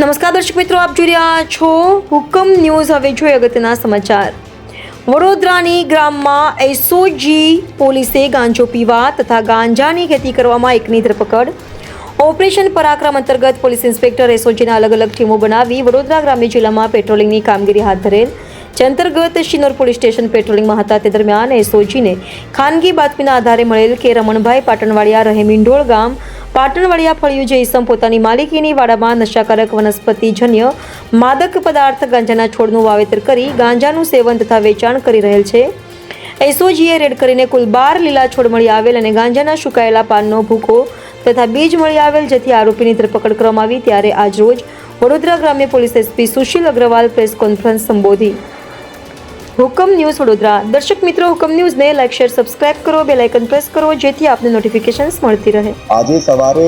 નમસ્કાર દર્શક મિત્રો, આપ જોઈ રહ્યા છો હુકમ ન્યૂઝ. હવે જોઈએ અગત્યના સમાચાર. વડોદરાની ગ્રામમાં એસઓજી પોલીસે ગાંજો પીવા તથા ગાંજાની ખેતી કરવામાં એકની ધરપકડ. ઓપરેશન પરાક્રમ અંતર્ગત પોલીસ ઇન્સ્પેક્ટર એસઓજીના અલગ અલગ ટીમો બનાવી વડોદરા ગ્રામ્ય જિલ્લામાં પેટ્રોલિંગની કામગીરી હાથ ધરેલ. જે અંતર્ગત શિનોર પોલીસ સ્ટેશન પેટ્રોલિંગમાં હતા તે દરમિયાન એસઓજીને ખાનગી બાતમીના આધારે મળેલ કે રમણભાઈ પાટણવાડિયા રહે મીંઢોળ ગામ પાટણવાડિયા ફળિયું જે ઈસમ પોતાની માલિકીની વાડામાં નશાકારક વનસ્પતિજન્ય માદક પદાર્થ ગાંજાના છોડનું વાવેતર કરી ગાંજાનું સેવન તથા વેચાણ કરી રહેલ છે. એસઓજીએ રેડ કરીને કુલ 12 લીલા છોડ મળી આવેલ અને ગાંજાના સુકાયેલા પાનનો ભૂકો તથા બીજ મળી આવેલ, જેથી આરોપીની ધરપકડ કરવામાં આવી. ત્યારે આજરોજ વડોદરા ગ્રામ્ય police SP Sushil Agrawal press conference સંબોધી. હુકમ ન્યૂઝ વડોદરા. દર્શક મિત્રો, હુકમ ન્યૂઝને લાઈક, શેર, સબસ્ક્રાઇબ કરો, બેલ આઇકન પ્રેસ કરો, જેથી આપને નોટિફિકેશન્સ મળતી રહે. આજે સવારે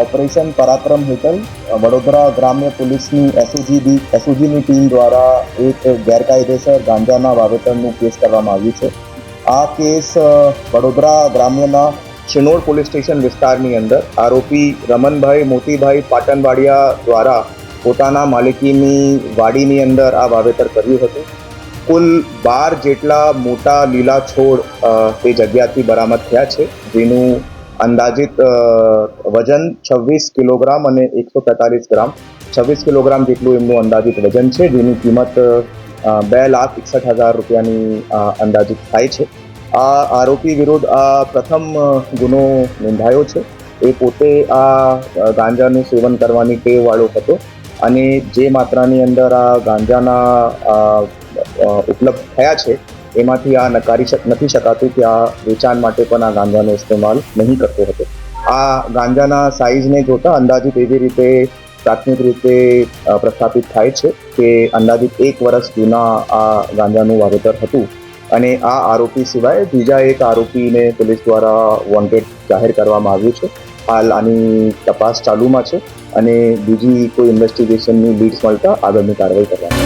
ઓપરેશન પરાક્રમ હેઠળ વડોદરા ગ્રામ્ય પોલીસની એસઓજીની ટીમ દ્વારા એક ગેરકાયદેસર ગાંજાના વાવેતરનું કેસ કરવામાં આવ્યું છે. આ કેસ વડોદરા ગ્રામ્યના શિનોર પોલીસ સ્ટેશન વિસ્તારની અંદર આરોપી રમણભાઈ મોતીભાઈ પાટણવાડિયા દ્વારા પોતાના માલિકીની વાડીની અંદર આ વાવેતર કર્યું હતું. કુલ 12 જેટલા મોટા લીલા છોડ તે જગ્યાથી બરામદ થયા છે, જેનું અંદાજિત વજન 26 કિલોગ્રામ અને 145 ગ્રામ 26 કિલોગ્રામ જેટલું એમનું અંદાજિત વજન છે, જેની કિંમત 2,61,000 રૂપિયાની અંદાજિત થાય છે. આ આરોપી વિરુદ્ધ આ પ્રથમ ગુનો નોંધાયો છે. એ પોતે આ ગાંજાનું સેવન કરવાની ટેવવાળો હતો અને જે માત્રાની અંદર આ ગાંજાના ઉપલબ્ધ થયા છે એમાંથી આ નથી શકાતું કે આ વેચાણ માટે પણ આ ગાંજાનો ઇસ્તેમાલ નહીં કરતો હતો. આ ગાંજાના સાઇઝને જોતા અંદાજિત એવી રીતે પ્રાથમિક રીતે પ્રસ્થાપિત થાય છે કે અંદાજિત 1 વર્ષ જૂના આ ગાંજાનું વાવેતર હતું અને આ આરોપી સિવાય બીજા એક આરોપીને પોલીસ દ્વારા વોન્ટેડ જાહેર કરવામાં આવ્યું છે. હાલ આની તપાસ ચાલુમાં છે અને બીજી કોઈ ઇન્વેસ્ટિગેશનની લીડ્સ મળતા આગળની કાર્યવાહી કરવામાં